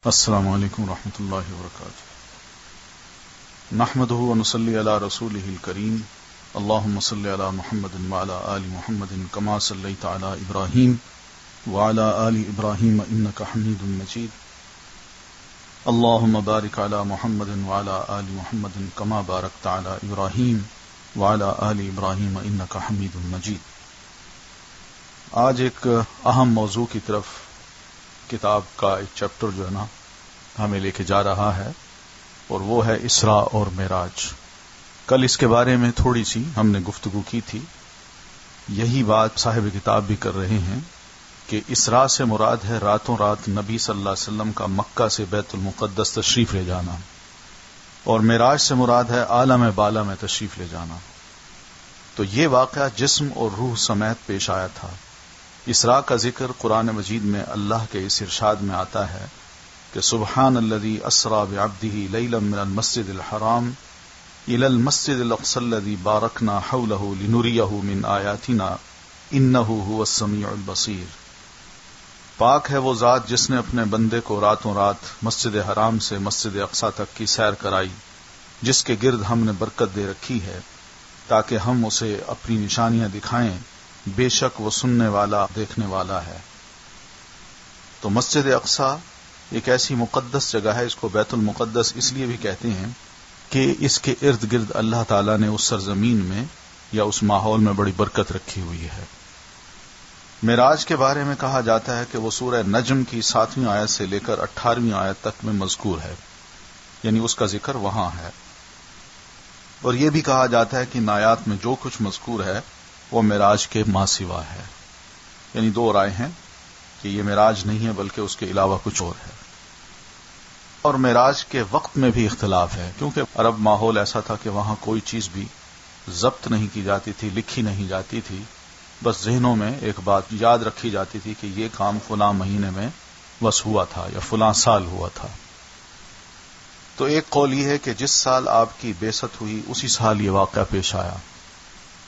السلام علیکم ورحمۃ اللہ وبرکاتہ نحمده ونصلي على رسوله الكريم اللهم صل على محمد وعلى آل محمد كما صليت على إبراهيم وعلى آل إبراهيم إنك حميد مجيد اللهم بارك على محمد وعلى آل محمد كما باركت على إبراهيم وعلى آل إبراهيم إنك حميد مجيد۔ آج ایک اہم موضوع کی طرف کتاب کا ایک چیپٹر جو ہے نا ہمیں لے کے جا رہا ہے، اور وہ ہے اسراء اور معراج۔ کل اس کے بارے میں تھوڑی سی ہم نے گفتگو کی تھی، یہی بات صاحب کتاب بھی کر رہے ہیں کہ اسراء سے مراد ہے راتوں رات نبی صلی اللہ علیہ وسلم کا مکہ سے بیت المقدس تشریف لے جانا، اور معراج سے مراد ہے عالم بالا میں تشریف لے جانا۔ تو یہ واقعہ جسم اور روح سمیت پیش آیا تھا۔ اسراء کا ذکر قرآن مجید میں اللہ کے اس ارشاد میں آتا ہے کہ سبحان الذی اسری بعبدہ لیلا من المسجد الحرام الی المسجد الاقصی الذی بارکنا حولہ لنریہ من آیاتنا انہ هو السمیع البصیر۔ پاک ہے وہ ذات جس نے اپنے بندے کو راتوں رات مسجد حرام سے مسجد اقصی تک کی سیر کرائی، جس کے گرد ہم نے برکت دے رکھی ہے تاکہ ہم اسے اپنی نشانیاں دکھائیں، بے شک وہ سننے والا دیکھنے والا ہے۔ تو مسجد اقصی ایک ایسی مقدس جگہ ہے، اس کو بیت المقدس اس لیے بھی کہتے ہیں کہ اس کے ارد گرد اللہ تعالیٰ نے اس سرزمین میں یا اس ماحول میں بڑی برکت رکھی ہوئی ہے۔ معراج کے بارے میں کہا جاتا ہے کہ وہ سورہ نجم کی 7ویں آیت سے لے کر 18ویں آیت تک میں مذکور ہے، یعنی اس کا ذکر وہاں ہے۔ اور یہ بھی کہا جاتا ہے کہ ان آیات میں جو کچھ مذکور ہے وہ معراج کے ما سوا ہے، یعنی دو رائے ہیں کہ یہ معراج نہیں ہے بلکہ اس کے علاوہ کچھ اور ہے۔ اور معراج کے وقت میں بھی اختلاف ہے، کیونکہ عرب ماحول ایسا تھا کہ وہاں کوئی چیز بھی ضبط نہیں کی جاتی تھی، لکھی نہیں جاتی تھی، بس ذہنوں میں ایک بات یاد رکھی جاتی تھی کہ یہ کام فلاں مہینے میں بس ہوا تھا یا فلاں سال ہوا تھا۔ تو ایک قول یہ ہے کہ جس سال آپ کی بعثت ہوئی اسی سال یہ واقعہ پیش آیا،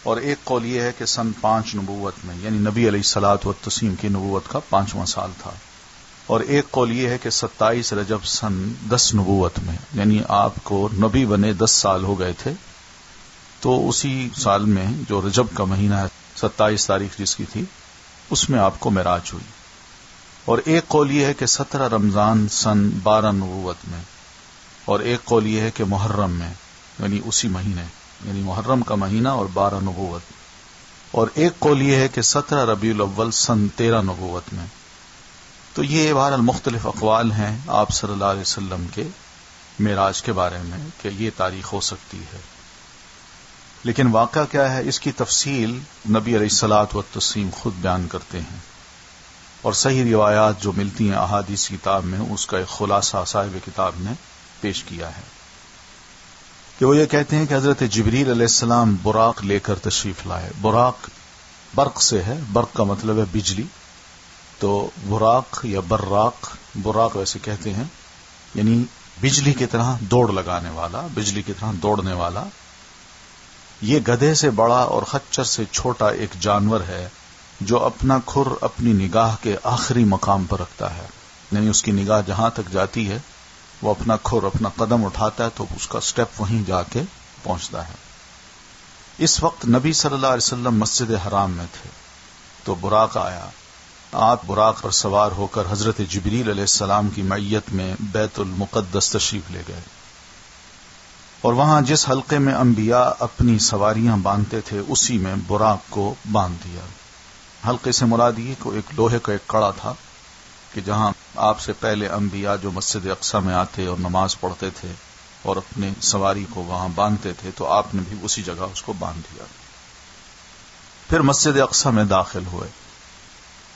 اور ایک قول یہ ہے کہ سن 5 نبوت میں، یعنی نبی علیہ الصلوۃ والتسلیم کی نبوت کا 5واں سال تھا، اور ایک قول یہ ہے کہ 27 رجب سن 10 نبوت میں، یعنی آپ کو نبی بنے 10 سال ہو گئے تھے، تو اسی سال میں جو رجب کا مہینہ ہے 27 تاریخ جس کی تھی اس میں آپ کو معراج ہوئی۔ اور ایک قول یہ ہے کہ 17 رمضان سن 12 نبوت میں، اور ایک قول یہ ہے کہ محرم میں، یعنی اسی مہینے، یعنی محرم کا مہینہ اور 12 نبوت، اور ایک قول یہ ہے کہ 17 ربیع الاول سن 13 نبوت میں۔ تو یہ بہرحال مختلف اقوال ہیں آپ صلی اللہ علیہ وسلم کے معراج کے بارے میں کہ یہ تاریخ ہو سکتی ہے، لیکن واقعہ کیا ہے اس کی تفصیل نبی علیہ الصلوۃ والتسلیم خود بیان کرتے ہیں، اور صحیح روایات جو ملتی ہیں احادیث کتاب میں اس کا ایک خلاصہ صاحب کتاب نے پیش کیا ہے کہ وہ یہ کہتے ہیں کہ حضرت جبریل علیہ السلام براق لے کر تشریف لائے۔ براق برق سے ہے، برق کا مطلب ہے بجلی، تو براق یا براق ویسے کہتے ہیں، یعنی بجلی کی طرح دوڑ لگانے والا، بجلی کی طرح دوڑنے والا۔ یہ گدھے سے بڑا اور خچر سے چھوٹا ایک جانور ہے جو اپنا کھر اپنی نگاہ کے آخری مقام پر رکھتا ہے، یعنی اس کی نگاہ جہاں تک جاتی ہے وہ اپنا کھر، اپنا قدم اٹھاتا ہے تو اس کا سٹیپ وہیں جا کے پہنچتا ہے۔ اس وقت نبی صلی اللہ علیہ وسلم مسجد حرام میں تھے، تو براق آیا، آپ براق پر سوار ہو کر حضرت جبریل علیہ السلام کی معیت میں بیت المقدس تشریف لے گئے، اور وہاں جس حلقے میں انبیاء اپنی سواریاں باندھتے تھے اسی میں براق کو باندھ دیا۔ حلقے سے مراد یہ کہ ایک لوہے کا ایک کڑا تھا کہ جہاں آپ سے پہلے انبیاء جو مسجد اقصی میں آتے اور نماز پڑھتے تھے اور اپنے سواری کو وہاں باندھتے تھے، تو آپ نے بھی اسی جگہ اس کو باندھ دیا۔ پھر مسجد اقصی میں داخل ہوئے،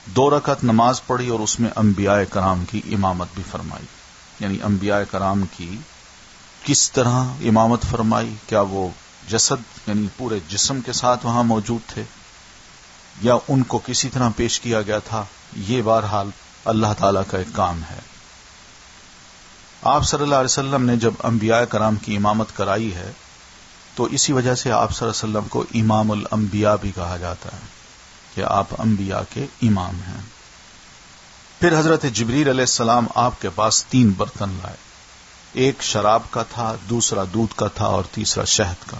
2 رکعت نماز پڑھی اور اس میں انبیاء کرام کی امامت بھی فرمائی۔ یعنی انبیاء کرام کی کس طرح امامت فرمائی؟ کیا وہ جسد یعنی پورے جسم کے ساتھ وہاں موجود تھے یا ان کو کسی طرح پیش کیا گیا تھا؟ یہ بہرحال اللہ تعالیٰ کا ایک کام ہے۔ آپ صلی اللہ علیہ وسلم نے جب انبیاء کرام کی امامت کرائی ہے تو اسی وجہ سے آپ صلی اللہ علیہ وسلم کو امام الانبیاء بھی کہا جاتا ہے کہ آپ انبیاء کے امام ہیں۔ پھر حضرت جبریل علیہ السلام آپ کے پاس 3 برتن لائے، ایک شراب کا تھا، دوسرا دودھ کا تھا اور تیسرا شہد کا،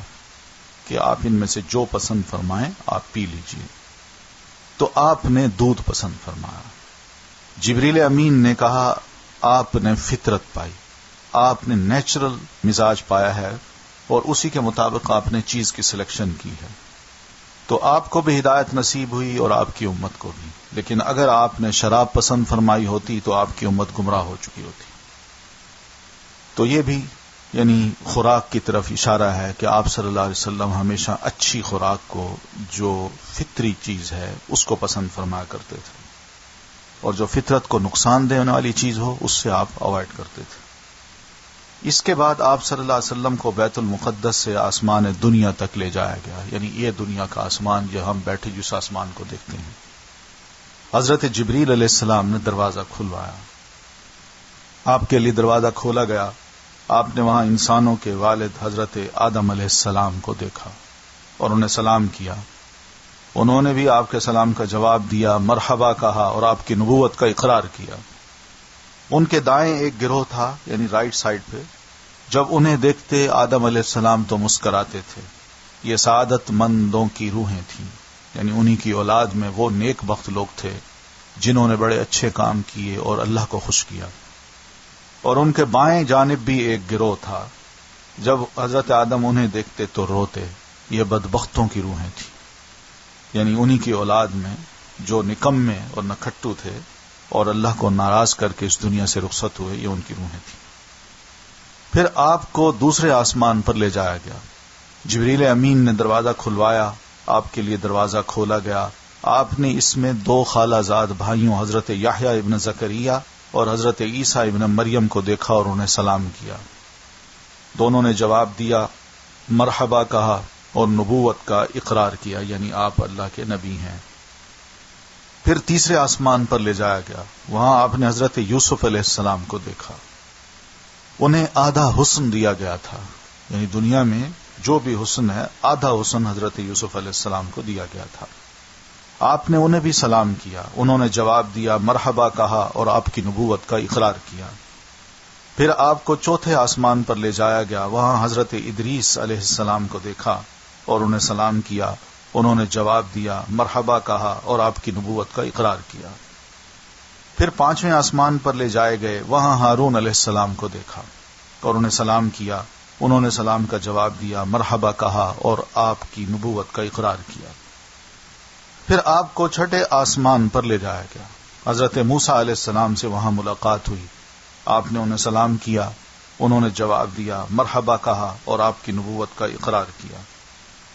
کہ آپ ان میں سے جو پسند فرمائیں آپ پی لیجئے۔ تو آپ نے دودھ پسند فرمایا۔ جبریل امین نے کہا آپ نے فطرت پائی، آپ نے نیچرل مزاج پایا ہے اور اسی کے مطابق آپ نے چیز کی سلیکشن کی ہے، تو آپ کو بھی ہدایت نصیب ہوئی اور آپ کی امت کو بھی۔ لیکن اگر آپ نے شراب پسند فرمائی ہوتی تو آپ کی امت گمراہ ہو چکی ہوتی۔ تو یہ بھی یعنی خوراک کی طرف اشارہ ہے کہ آپ صلی اللہ علیہ وسلم ہمیشہ اچھی خوراک کو، جو فطری چیز ہے، اس کو پسند فرمایا کرتے تھے، اور جو فطرت کو نقصان دینے والی چیز ہو اس سے آپ اوائڈ کرتے تھے۔ اس کے بعد آپ صلی اللہ علیہ وسلم کو بیت المقدس سے آسمان دنیا تک لے جایا گیا، یعنی یہ دنیا کا آسمان جو ہم بیٹھے جس آسمان کو دیکھتے ہیں۔ حضرت جبریل علیہ السلام نے دروازہ کھلوایا، آپ کے لیے دروازہ کھولا گیا۔ آپ نے وہاں انسانوں کے والد حضرت آدم علیہ السلام کو دیکھا اور انہیں سلام کیا۔ انہوں نے بھی آپ کے سلام کا جواب دیا، مرحبا کہا اور آپ کی نبوت کا اقرار کیا۔ ان کے دائیں ایک گروہ تھا، یعنی رائٹ سائڈ پہ، جب انہیں دیکھتے آدم علیہ السلام تو مسکراتے تھے۔ یہ سعادت مندوں کی روحیں تھیں، یعنی انہی کی اولاد میں وہ نیک بخت لوگ تھے جنہوں نے بڑے اچھے کام کیے اور اللہ کو خوش کیا۔ اور ان کے بائیں جانب بھی ایک گروہ تھا، جب حضرت آدم انہیں دیکھتے تو روتے۔ یہ بدبختوں کی روحیں تھیں، یعنی انہی کی اولاد میں جو نکمے اور نکھٹو تھے اور اللہ کو ناراض کر کے اس دنیا سے رخصت ہوئے، یہ ان کی روحیں تھیں۔ پھر آپ کو دوسرے آسمان پر لے جایا گیا۔ جبریل امین نے دروازہ کھلوایا، آپ کے لیے دروازہ کھولا گیا۔ آپ نے اس میں 2 خالہ زاد بھائیوں حضرت یحییٰ ابن زکریا اور حضرت عیسیٰ ابن مریم کو دیکھا اور انہیں سلام کیا۔ دونوں نے جواب دیا، مرحبا کہا اور نبوت کا اقرار کیا، یعنی آپ اللہ کے نبی ہیں۔ پھر تیسرے آسمان پر لے جایا گیا، وہاں آپ نے حضرت یوسف علیہ السلام کو دیکھا۔ انہیں آدھا حسن دیا گیا تھا، یعنی دنیا میں جو بھی حسن ہے آدھا حسن حضرت یوسف علیہ السلام کو دیا گیا تھا۔ آپ نے انہیں بھی سلام کیا، انہوں نے جواب دیا، مرحبا کہا اور آپ کی نبوت کا اقرار کیا۔ پھر آپ کو چوتھے آسمان پر لے جایا گیا، وہاں حضرت ادریس علیہ السلام کو دیکھا اور انہیں سلام کیا، انہوں نے جواب دیا، مرحبا کہا اور آپ کی نبوت کا اقرار کیا۔ پھر 5ویں آسمان پر لے جائے گئے، وہاں ہارون علیہ السلام کو دیکھا اور انہیں سلام کیا، انہوں نے سلام کا جواب دیا، مرحبا کہا اور آپ کی نبوت کا اقرار کیا۔ پھر آپ کو 6ٹھے آسمان پر لے جایا گیا، حضرت موسیٰ علیہ السلام سے وہاں ملاقات ہوئی، آپ نے انہیں سلام کیا، انہوں نے جواب دیا، مرحبا کہا اور آپ کی نبوت کا اقرار کیا۔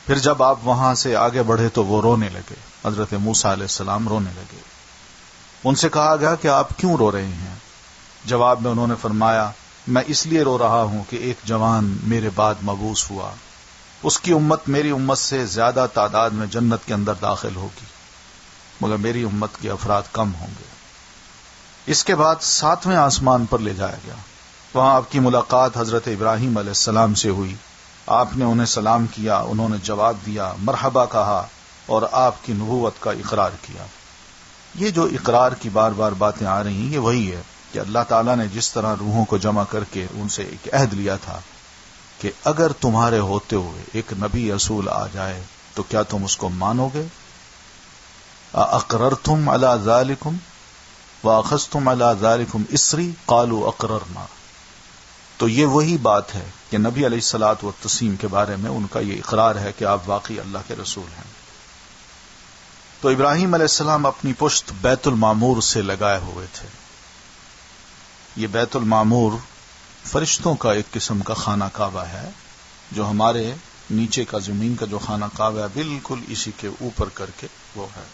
پھر جب آپ وہاں سے آگے بڑھے تو وہ رونے لگے، حضرت موسیٰ علیہ السلام رونے لگے۔ ان سے کہا گیا کہ آپ کیوں رو رہے ہیں؟ جواب میں انہوں نے فرمایا، میں اس لیے رو رہا ہوں کہ ایک جوان میرے بعد مبعوث ہوا، اس کی امت میری امت سے زیادہ تعداد میں جنت کے اندر داخل ہوگی، مگر میری امت کے افراد کم ہوں گے۔ اس کے بعد 7ویں آسمان پر لے جایا گیا، وہاں آپ کی ملاقات حضرت ابراہیم علیہ السلام سے ہوئی، آپ نے انہیں سلام کیا، انہوں نے جواب دیا، مرحبا کہا اور آپ کی نبوت کا اقرار کیا۔ یہ جو اقرار کی بار بار باتیں آ رہی ہیں، یہ وہی ہے کہ اللہ تعالیٰ نے جس طرح روحوں کو جمع کر کے ان سے ایک عہد لیا تھا کہ اگر تمہارے ہوتے ہوئے ایک نبی رسول آ جائے تو کیا تم اس کو مانو گے؟ اقررتم علی ذالکم واخذتم علی ذالکم اسری قالوا اقررنا۔ تو یہ وہی بات ہے کہ نبی علیہ الصلوۃ والتسلیم کے بارے میں ان کا یہ اقرار ہے کہ آپ واقعی اللہ کے رسول ہیں۔ تو ابراہیم علیہ السلام اپنی پشت بیت المعمور سے لگائے ہوئے تھے۔ یہ بیت المعمور فرشتوں کا ایک قسم کا خانہ کعبہ ہے، جو ہمارے نیچے کا زمین کا جو خانہ کعبہ ہے بالکل اسی کے اوپر کر کے وہ ہے۔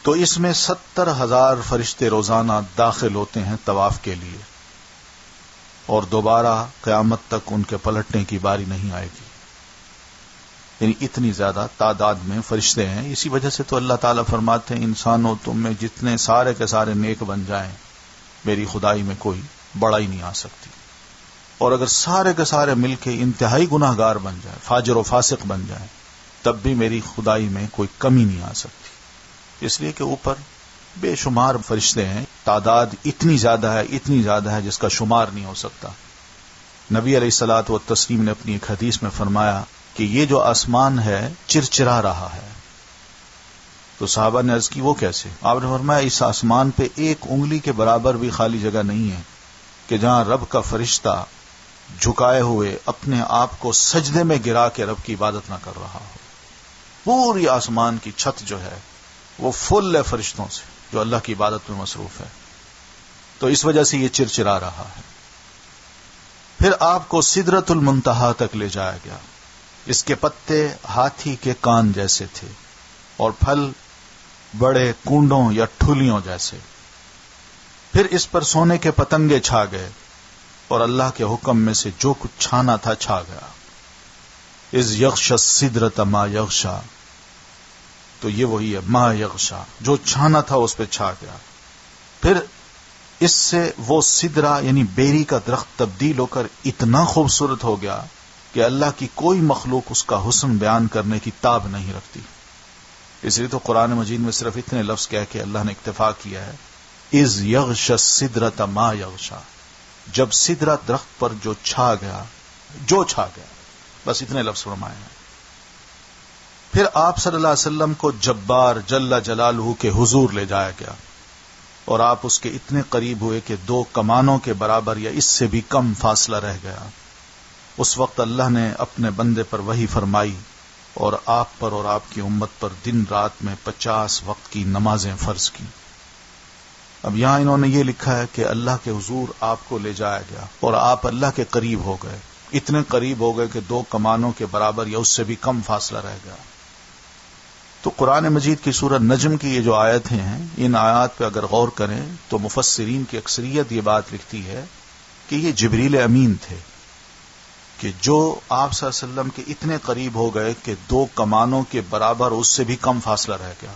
تو اس میں 70,000 فرشتے روزانہ داخل ہوتے ہیں طواف کے لیے، اور دوبارہ قیامت تک ان کے پلٹنے کی باری نہیں آئے گی، یعنی اتنی زیادہ تعداد میں فرشتے ہیں۔ اسی وجہ سے تو اللہ تعالیٰ فرماتے ہیں، انسانوں تم میں جتنے سارے کے سارے نیک بن جائیں، میری خدائی میں کوئی بڑائی نہیں آ سکتی، اور اگر سارے کے سارے مل کے انتہائی گناہ گار بن جائیں، فاجر و فاسق بن جائیں، تب بھی میری خدائی میں کوئی کمی نہیں آ سکتی، اس لیے کہ اوپر بے شمار فرشتے ہیں، تعداد اتنی زیادہ ہے جس کا شمار نہیں ہو سکتا۔ نبی علیہ الصلوۃ والتسلیم نے اپنی ایک حدیث میں فرمایا کہ یہ جو آسمان ہے چرچرا رہا ہے۔ تو صحابہ نے عرض کی وہ کیسے؟ آپ نے فرمایا اس آسمان پہ ایک انگلی کے برابر بھی خالی جگہ نہیں ہے کہ جہاں رب کا فرشتہ جھکائے ہوئے اپنے آپ کو سجدے میں گرا کے رب کی عبادت نہ کر رہا ہو۔ پوری آسمان کی چھت جو ہے وہ فل ہے فرشتوں سے جو اللہ کی عبادت میں مصروف ہے، تو اس وجہ سے یہ چرچرا رہا ہے۔ پھر آپ کو سدرۃ المنتہا تک لے جایا گیا۔ اس کے پتے ہاتھی کے کان جیسے تھے اور پھل بڑے کنڈوں یا ٹھلیوں جیسے۔ پھر اس پر سونے کے پتنگے چھا گئے اور اللہ کے حکم میں سے جو کچھ چھانا تھا چھا گیا۔ اذ یغشی السدرۃ ما یغشی، تو یہ وہی ہے ما یغشی، جو چھانا تھا اس پہ چھا گیا۔ پھر اس سے وہ سدرہ یعنی بیری کا درخت تبدیل ہو کر اتنا خوبصورت ہو گیا کہ اللہ کی کوئی مخلوق اس کا حسن بیان کرنے کی تاب نہیں رکھتی۔ اس لیے تو قرآن مجید میں صرف اتنے لفظ کہہ کے اللہ نے اکتفا کیا ہے، اذ یغشی السدرۃ ما یغشی، جب سدرہ درخت پر جو چھا گیا، بس اتنے لفظ فرمائے ہیں۔ پھر آپ صلی اللہ علیہ وسلم کو جبار جل جلالہ کے حضور لے جایا گیا اور آپ اس کے اتنے قریب ہوئے کہ 2 کمانوں کے برابر یا اس سے بھی کم فاصلہ رہ گیا۔ اس وقت اللہ نے اپنے بندے پر وحی فرمائی اور آپ پر اور آپ کی امت پر دن رات میں 50 وقت کی نمازیں فرض کی۔ اب یہاں انہوں نے یہ لکھا ہے کہ اللہ کے حضور آپ کو لے جایا گیا اور آپ اللہ کے قریب ہو گئے، اتنے قریب ہو گئے کہ 2 کمانوں کے برابر یا اس سے بھی کم فاصلہ رہ گیا۔ تو قرآن مجید کی سورہ نجم کی یہ جو آیتیں ہیں، ان آیات پہ اگر غور کریں تو مفسرین کی اکثریت یہ بات لکھتی ہے کہ یہ جبریل امین تھے کہ جو آپ صلی اللہ علیہ وسلم کے اتنے قریب ہو گئے کہ 2 کمانوں کے برابر اس سے بھی کم فاصلہ رہ گیا،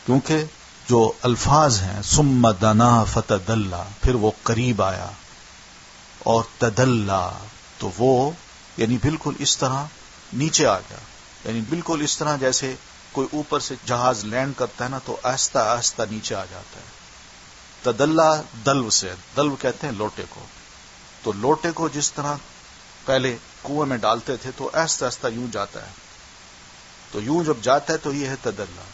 کیونکہ جو الفاظ ہیں ثم دنا فتدلا، پھر وہ قریب آیا، اور تدلا تو وہ یعنی بالکل اس طرح نیچے آ گیا، یعنی بالکل اس طرح جیسے کوئی اوپر سے جہاز لینڈ کرتا ہے نا تو آہستہ آہستہ نیچے آ جاتا ہے۔ تدلا دلو سے، دلو کہتے ہیں لوٹے کو، تو لوٹے کو جس طرح پہلے کنویں میں ڈالتے تھے تو آہستہ آہستہ یوں جاتا ہے، تو یوں جب جاتا ہے تو یہ ہے تدلا۔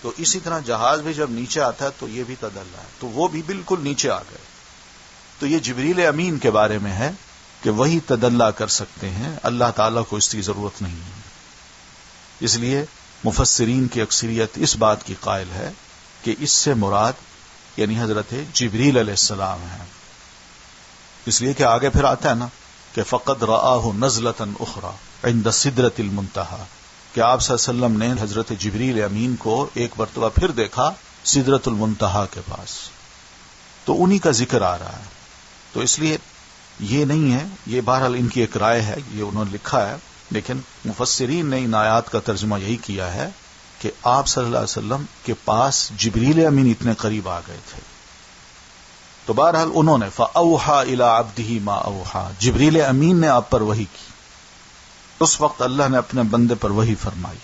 تو اسی طرح جہاز بھی جب نیچے آتا ہے تو یہ بھی تدلا ہے، تو وہ بھی بالکل نیچے آ گئے۔ تو یہ جبریل امین کے بارے میں ہے کہ وہی تدلا کر سکتے ہیں، اللہ تعالیٰ کو اس کی ضرورت نہیں ہے۔ اس لیے مفسرین کی اکثریت اس بات کی قائل ہے کہ اس سے مراد یعنی حضرت جبریل علیہ السلام ہے، اس لیے کہ آگے پھر آتا ہے نا کہ فقد رآہ نزلۃ اخری عند سدرۃ المنتہی، کہ آپ صلی اللہ علیہ وسلم نے حضرت جبریل امین کو ایک مرتبہ پھر دیکھا سدرۃ المنتہی کے پاس، تو انہی کا ذکر آ رہا ہے۔ تو اس لیے یہ نہیں ہے، یہ بہرحال ان کی ایک رائے ہے، یہ انہوں نے لکھا ہے، لیکن مفسرین نے ان آیات کا ترجمہ یہی کیا ہے کہ آپ صلی اللہ علیہ وسلم کے پاس جبریل امین اتنے قریب آ گئے تھے۔ تو بہرحال انہوں نے فَأَوْحَى إِلَىٰ عَبْدِهِ مَا أَوْحَىٰ، جبریل امین نے آپ پر وحی کی، اس وقت اللہ نے اپنے بندے پر وحی فرمائی،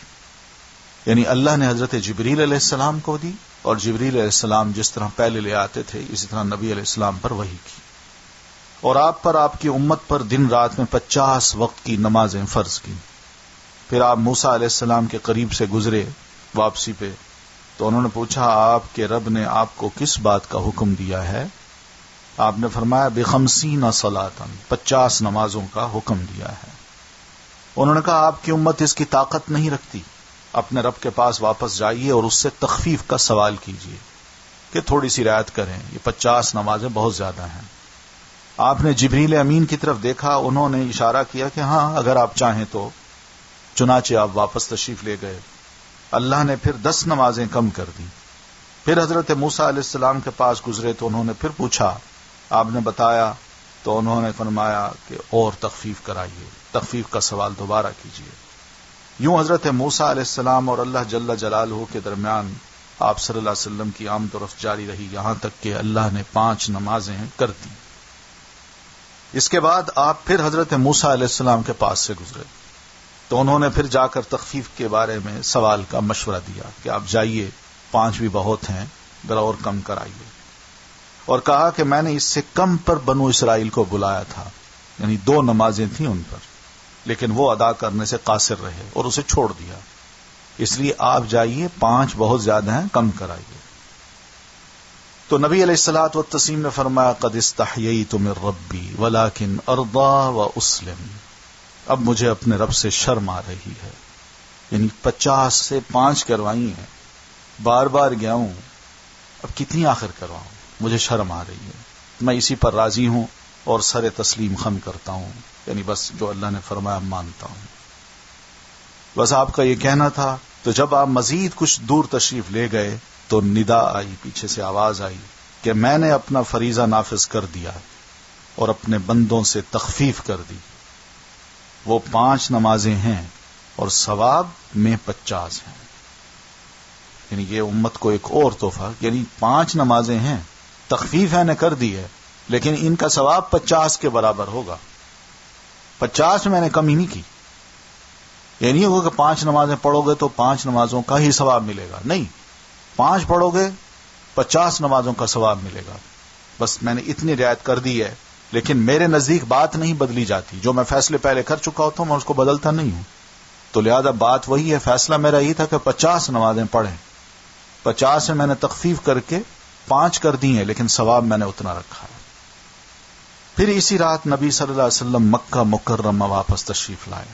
یعنی اللہ نے حضرت جبریل علیہ السلام کو دی، اور جبریل علیہ السلام جس طرح پہلے لے آتے تھے اسی طرح نبی علیہ السلام پر وحی کی، اور آپ پر آپ کی امت پر دن رات میں 50 وقت کی نمازیں فرض کی۔ پھر آپ موسیٰ علیہ السلام کے قریب سے گزرے واپسی پہ، تو انہوں نے پوچھا آپ کے رب نے آپ کو کس بات کا حکم دیا ہے؟ آپ نے فرمایا ب50 صلاۃ، 50 نمازوں کا حکم دیا ہے۔ انہوں نے کہا آپ کی امت اس کی طاقت نہیں رکھتی، اپنے رب کے پاس واپس جائیے اور اس سے تخفیف کا سوال کیجیے کہ تھوڑی سی رعایت کریں، یہ 50 نمازیں بہت زیادہ ہیں۔ آپ نے جبریل امین کی طرف دیکھا، انہوں نے اشارہ کیا کہ ہاں اگر آپ چاہیں تو، چنانچہ آپ واپس تشریف لے گئے۔ اللہ نے پھر 10 نمازیں کم کر دی۔ پھر حضرت موسیٰ علیہ السلام کے پاس گزرے تو انہوں نے پھر پوچھا، آپ نے بتایا تو انہوں نے فرمایا کہ اور تخفیف کرائیے، تخفیف کا سوال دوبارہ کیجیے۔ یوں حضرت موسیٰ علیہ السلام اور اللہ جل جلالہ کے درمیان آپ صلی اللہ علیہ وسلم کی آمد و رفت جاری رہی، یہاں تک کہ اللہ نے 5 نمازیں کر دی۔ اس کے بعد آپ پھر حضرت موسیٰ علیہ السلام کے پاس سے گزرے تو انہوں نے پھر جا کر تخفیف کے بارے میں سوال کا مشورہ دیا کہ آپ جائیے، 5 بھی بہت ہیں، ذرا اور کم کرائیے. اور کہا کہ میں نے اس سے کم پر بنو اسرائیل کو بلایا تھا، یعنی 2 نمازیں تھیں ان پر، لیکن وہ ادا کرنے سے قاصر رہے اور اسے چھوڑ دیا. اس لیے آپ جائیے، 5 بہت زیادہ ہیں، کم کرائیے. تو نبی علیہ الصلوۃ والتسلیم نے فرمایا قد استحییت من ربی ولکن ارضی واسلم. اب مجھے اپنے رب سے شرم آ رہی ہے. یعنی 50 سے 5 کروائی ہیں، بار بار گیا ہوں، اب کتنی آخر کرواؤں؟ مجھے شرم آ رہی ہے، میں اسی پر راضی ہوں اور سر تسلیم خم کرتا ہوں. یعنی بس جو اللہ نے فرمایا مانتا ہوں. بس آپ کا یہ کہنا تھا. تو جب آپ مزید کچھ دور تشریف لے گئے تو ندا آئی، پیچھے سے آواز آئی کہ میں نے اپنا فریضہ نافذ کر دیا اور اپنے بندوں سے تخفیف کر دی. وہ 5 نمازیں ہیں اور ثواب میں 50 ہیں. یعنی یہ امت کو ایک اور تحفہ، یعنی 5 نمازیں ہیں، تخفیف ہے نے کر دی ہے، لیکن ان کا ثواب 50 کے برابر ہوگا. 50 میں میں نے کمی نہیں کی. یہ نہیں ہوگا کہ 5 نمازیں پڑھو گے تو 5 نمازوں کا ہی ثواب ملے گا، نہیں، 5 پڑھو گے 50 نمازوں کا ثواب ملے گا. بس میں نے اتنی رعایت کر دی ہے، لیکن میرے نزدیک بات نہیں بدلی جاتی. جو میں فیصلے پہلے کر چکا ہوتا ہوں میں اس کو بدلتا نہیں ہوں. تو لہذا بات وہی ہے. فیصلہ میرا یہی تھا کہ 50 نمازیں پڑھیں، 50 میں نے تخفیف کر کے 5 کر دی ہیں، لیکن ثواب میں نے اتنا رکھا ہے. پھر اسی رات نبی صلی اللہ علیہ وسلم مکہ مکرمہ واپس تشریف لائے.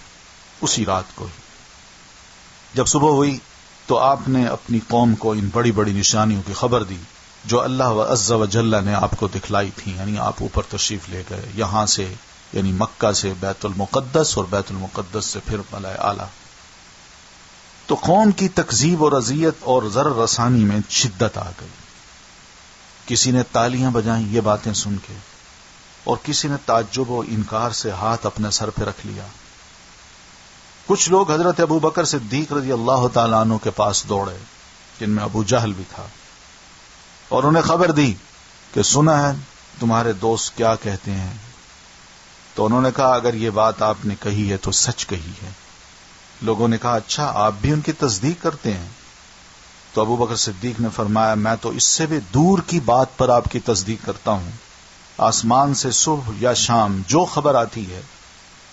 اسی رات کو ہی جب صبح ہوئی تو آپ نے اپنی قوم کو ان بڑی بڑی نشانیوں کی خبر دی جو اللہ عز و جل نے آپ کو دکھلائی تھی. یعنی آپ اوپر تشریف لے گئے، یہاں سے یعنی مکہ سے بیت المقدس اور بیت المقدس سے پھر ملائے اعلیٰ. تو قوم کی تکذیب اور اذیت اور ضرر رسانی میں شدت آ گئی. کسی نے تالیاں بجائیں یہ باتیں سن کے، اور کسی نے تعجب و انکار سے ہاتھ اپنے سر پہ رکھ لیا. کچھ لوگ حضرت ابو بکر صدیق رضی اللہ تعالیٰ عنہ کے پاس دوڑے، جن میں ابو جہل بھی تھا، اور انہیں خبر دی کہ سنا ہے تمہارے دوست کیا کہتے ہیں. تو انہوں نے کہا اگر یہ بات آپ نے کہی ہے تو سچ کہی ہے. لوگوں نے کہا اچھا آپ بھی ان کی تصدیق کرتے ہیں؟ تو ابو بکر صدیق نے فرمایا میں تو اس سے بھی دور کی بات پر آپ کی تصدیق کرتا ہوں. آسمان سے صبح یا شام جو خبر آتی ہے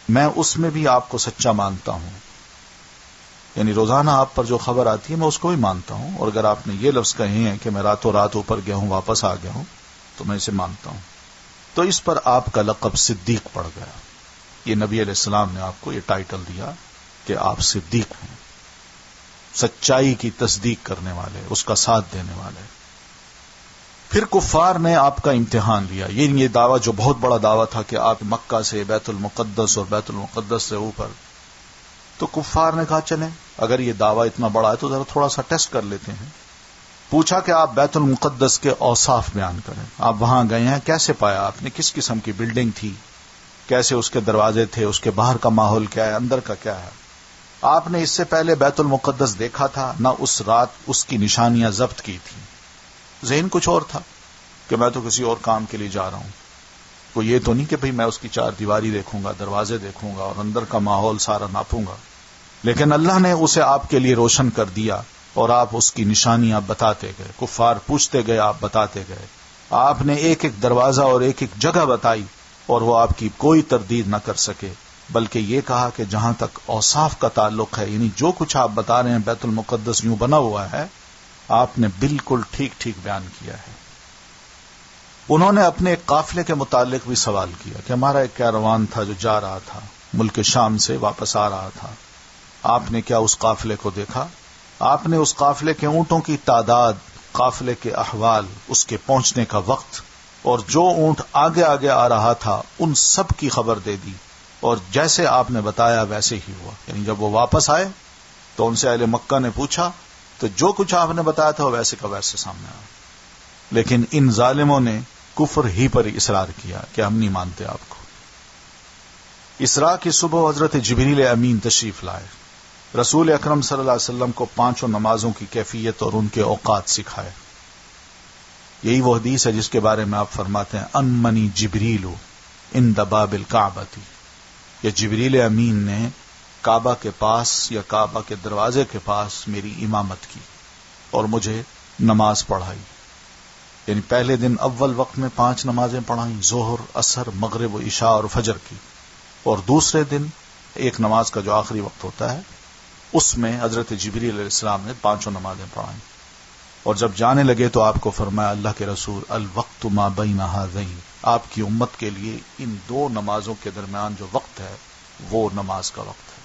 میں اس میں بھی آپ کو سچا مانتا ہوں. یعنی روزانہ آپ پر جو خبر آتی ہے میں اس کو بھی مانتا ہوں، اور اگر آپ نے یہ لفظ کہے ہیں کہ میں راتوں رات اوپر گیا ہوں واپس آ گیا ہوں تو میں اسے مانتا ہوں. تو اس پر آپ کا لقب صدیق پڑ گیا. یہ نبی علیہ السلام نے آپ کو یہ ٹائٹل دیا کہ آپ صدیق ہیں، سچائی کی تصدیق کرنے والے، اس کا ساتھ دینے والے. پھر کفار نے آپ کا امتحان لیا. یہ دعویٰ جو بہت بڑا دعویٰ تھا کہ آپ مکہ سے بیت المقدس اور بیت المقدس سے اوپر، تو کفار نے کہا چلیں اگر یہ دعویٰ اتنا بڑا ہے تو ذرا تھوڑا سا ٹیسٹ کر لیتے ہیں. پوچھا کہ آپ بیت المقدس کے اوصاف بیان کریں. آپ وہاں گئے ہیں، کیسے پایا آپ نے، کس قسم کی بلڈنگ تھی، کیسے اس کے دروازے تھے، اس کے باہر کا ماحول کیا ہے، اندر کا کیا ہے. آپ نے اس سے پہلے بیت المقدس دیکھا تھا نہ اس رات اس کی نشانیاں ضبط کی تھی. ذہن کچھ اور تھا کہ میں تو کسی اور کام کے لیے جا رہا ہوں. وہ یہ تو نہیں کہ بھئی میں اس کی 4 دیواری دیکھوں گا، دروازے دیکھوں گا اور اندر کا ماحول سارا ناپوں گا. لیکن اللہ نے اسے آپ کے لیے روشن کر دیا اور آپ اس کی نشانیاں بتاتے گئے. کفار پوچھتے گئے، آپ بتاتے گئے. آپ نے ایک ایک دروازہ اور ایک ایک جگہ بتائی اور وہ آپ کی کوئی تردید نہ کر سکے، بلکہ یہ کہا کہ جہاں تک اوصاف کا تعلق ہے، یعنی جو کچھ آپ بتا رہے ہیں بیت المقدس یوں بنا ہوا ہے، آپ نے بالکل ٹھیک ٹھیک بیان کیا ہے. انہوں نے اپنے ایک قافلے کے متعلق بھی سوال کیا کہ ہمارا ایک کیروان تھا جو جا رہا تھا، ملک شام سے واپس آ رہا تھا، آپ نے کیا اس قافلے کو دیکھا؟ آپ نے اس قافلے کے اونٹوں کی تعداد، قافلے کے احوال، اس کے پہنچنے کا وقت اور جو اونٹ آگے آگے آ رہا تھا ان سب کی خبر دے دی، اور جیسے آپ نے بتایا ویسے ہی ہوا. یعنی جب وہ واپس آئے تو ان سے اہل مکہ نے پوچھا تو جو کچھ آپ نے بتایا تھا وہ ویسے کا ویسے سامنے آیا. لیکن ان ظالموں نے کفر ہی پر اصرار کیا کہ ہم نہیں مانتے آپ کو. اسراء کی صبح حضرت جبریل امین تشریف لائے. رسول اکرم صلی اللہ علیہ وسلم کو 5 نمازوں کی کیفیت اور ان کے اوقات سکھائے. یہی وہ حدیث ہے جس کے بارے میں آپ فرماتے ہیں امنی جبریل عند باب الکعبۃ، یہ جبریل امین نے کعبہ کے پاس یا کعبہ کے دروازے کے پاس میری امامت کی اور مجھے نماز پڑھائی. یعنی پہلے دن اول وقت میں 5 نمازیں پڑھائیں، ظہر، عصر، مغرب و عشاء اور فجر کی، اور دوسرے دن ایک نماز کا جو آخری وقت ہوتا ہے اس میں حضرت جبریل علیہ السلام نے 5 نمازیں پڑھائیں، اور جب جانے لگے تو آپ کو فرمایا اللہ کے رسول الوقت ما بین ھذین، آپ کی امت کے لیے ان 2 نمازوں کے درمیان جو وقت ہے وہ نماز کا وقت ہے۔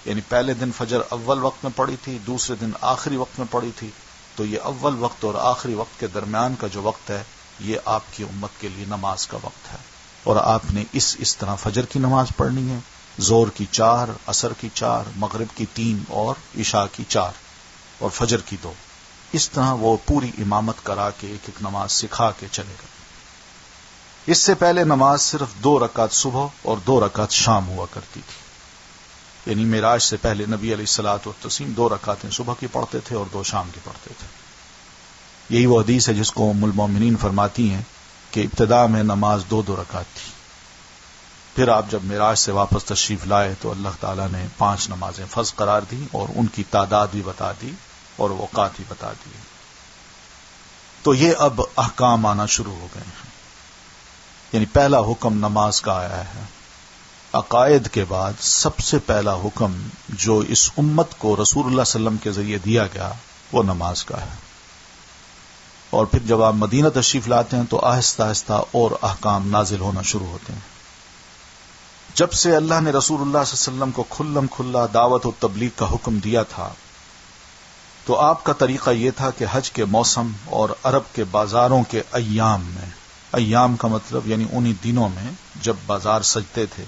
یعنی پہلے دن فجر اول وقت میں پڑھی تھی، دوسرے دن آخری وقت میں پڑھی تھی، تو یہ اول وقت اور آخری وقت کے درمیان کا جو وقت ہے یہ آپ کی امت کے لیے نماز کا وقت ہے، اور آپ نے اس طرح فجر کی نماز پڑھنی ہے، ظہر کی 4، عصر کی 4، مغرب کی 3 اور عشاء کی 4 اور فجر کی 2۔ اس طرح وہ پوری امامت کرا کے ایک ایک نماز سکھا کے چلے گئے۔ اس سے پہلے نماز صرف 2 رکعت صبح اور 2 رکعت شام ہوا کرتی تھی، یعنی معراج سے پہلے نبی علیہ الصلوۃ والتسلیم 2 رکعتیں صبح کی پڑھتے تھے اور 2 شام کی پڑھتے تھے۔ یہی وہ حدیث ہے جس کو ام المومنین فرماتی ہیں کہ ابتدا میں نماز 2 رکعت تھی، پھر آپ جب معراج سے واپس تشریف لائے تو اللہ تعالیٰ نے 5 نمازیں فرض قرار دی اور ان کی تعداد بھی بتا دی اور اوقات بھی بتا دیے۔ تو یہ اب احکام آنا شروع ہو گئے ہیں، یعنی پہلا حکم نماز کا آیا ہے۔ عقائد کے بعد سب سے پہلا حکم جو اس امت کو رسول اللہ صلی اللہ علیہ وسلم کے ذریعے دیا گیا وہ نماز کا ہے، اور پھر جب آپ مدینہ تشریف لاتے ہیں تو آہستہ آہستہ اور احکام نازل ہونا شروع ہوتے ہیں۔ جب سے اللہ نے رسول اللہ صلی اللہ علیہ وسلم کو کھلم کھلا دعوت و تبلیغ کا حکم دیا تھا تو آپ کا طریقہ یہ تھا کہ حج کے موسم اور عرب کے بازاروں کے ایام میں، ایام کا مطلب یعنی انہی دنوں میں جب بازار سجتے تھے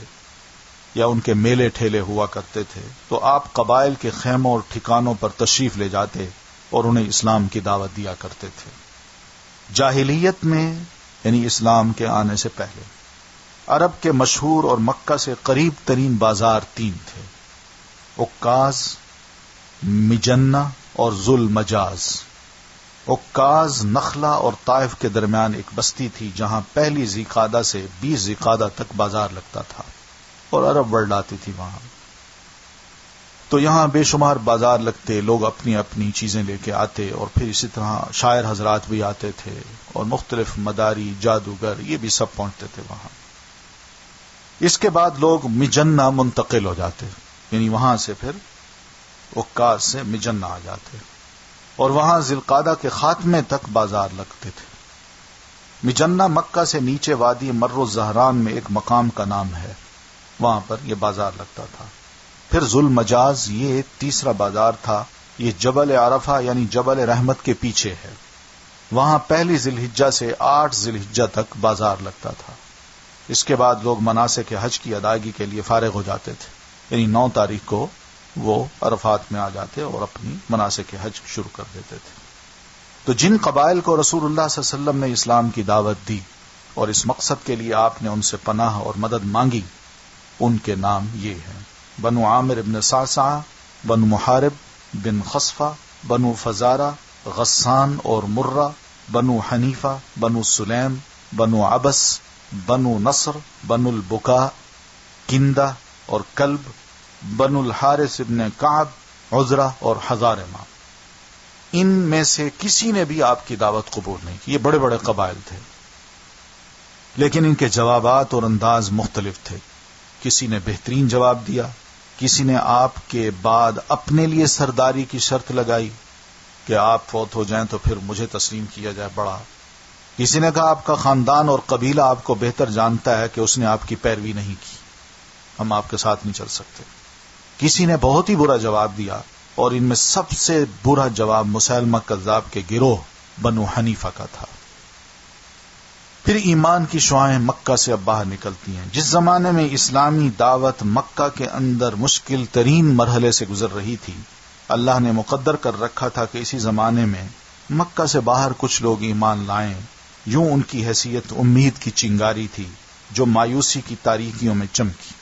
یا ان کے میلے ٹھیلے ہوا کرتے تھے، تو آپ قبائل کے خیموں اور ٹھکانوں پر تشریف لے جاتے اور انہیں اسلام کی دعوت دیا کرتے تھے۔ جاہلیت میں یعنی اسلام کے آنے سے پہلے عرب کے مشہور اور مکہ سے قریب ترین بازار 3 تھے، عکاظ، مجنہ اور ذوالمجاز۔ عکاظ نخلا اور طائف کے درمیان ایک بستی تھی جہاں پہلی ذی قعدہ سے 20 ذی قعدہ تک بازار لگتا تھا اور عرب ورلڈ آتی تھی وہاں، تو یہاں بے شمار بازار لگتے، لوگ اپنی اپنی چیزیں لے کے آتے، اور پھر اسی طرح شاعر حضرات بھی آتے تھے اور مختلف مداری، جادوگر، یہ بھی سب پہنچتے تھے وہاں۔ اس کے بعد لوگ مجنہ منتقل ہو جاتے، یعنی وہاں سے پھر عکاظ سے مجنہ آ جاتے، اور وہاں ذی القعدہ کے خاتمے تک بازار لگتے تھے۔ مجنہ مکہ سے نیچے وادی مر الزہران میں ایک مقام کا نام ہے، وہاں پر یہ بازار لگتا تھا۔ پھر ذوالمجاز یہ تیسرا بازار تھا، یہ جبل عرفہ یعنی جبل رحمت کے پیچھے ہے، وہاں پہلی ذی الحجہ سے 8 ذی الحجہ تک بازار لگتا تھا۔ اس کے بعد لوگ مناسک حج کی ادائیگی کے لیے فارغ ہو جاتے تھے، یعنی 9 تاریخ کو وہ عرفات میں آ جاتے اور اپنی مناسک حج شروع کر دیتے تھے۔ تو جن قبائل کو رسول اللہ صلی اللہ علیہ وسلم نے اسلام کی دعوت دی اور اس مقصد کے لیے آپ نے ان سے پناہ اور مدد مانگی، ان کے نام یہ ہیں: بنو عامر بن صعصعہ، بنو محارب بن خصفہ، بنو فزارہ، غسان اور مرہ، بنو حنیفہ، بنو سلیم، بنو عبس، بنو نصر، بنو البکا، کندہ اور کلب، بنو الحارث بن کعب، عذرہ اور حضارمہ۔ ان میں سے کسی نے بھی آپ کی دعوت قبول نہیں کی، یہ بڑے بڑے قبائل تھے، لیکن ان کے جوابات اور انداز مختلف تھے۔ کسی نے بہترین جواب دیا، کسی نے آپ کے بعد اپنے لیے سرداری کی شرط لگائی کہ آپ فوت ہو جائیں تو پھر مجھے تسلیم کیا جائے بڑا۔ کسی نے کہا آپ کا خاندان اور قبیلہ آپ کو بہتر جانتا ہے کہ اس نے آپ کی پیروی نہیں کی، ہم آپ کے ساتھ نہیں چل سکتے۔ کسی نے بہت ہی برا جواب دیا، اور ان میں سب سے برا جواب مسیلمہ کذاب کے گروہ بنو حنیفہ کا تھا۔ پھر ایمان کی شعاعیں مکہ سے اب باہر نکلتی ہیں۔ جس زمانے میں اسلامی دعوت مکہ کے اندر مشکل ترین مرحلے سے گزر رہی تھی، اللہ نے مقدر کر رکھا تھا کہ اسی زمانے میں مکہ سے باہر کچھ لوگ ایمان لائیں۔ یوں ان کی حیثیت امید کی چنگاری تھی جو مایوسی کی تاریکیوں میں چمکی،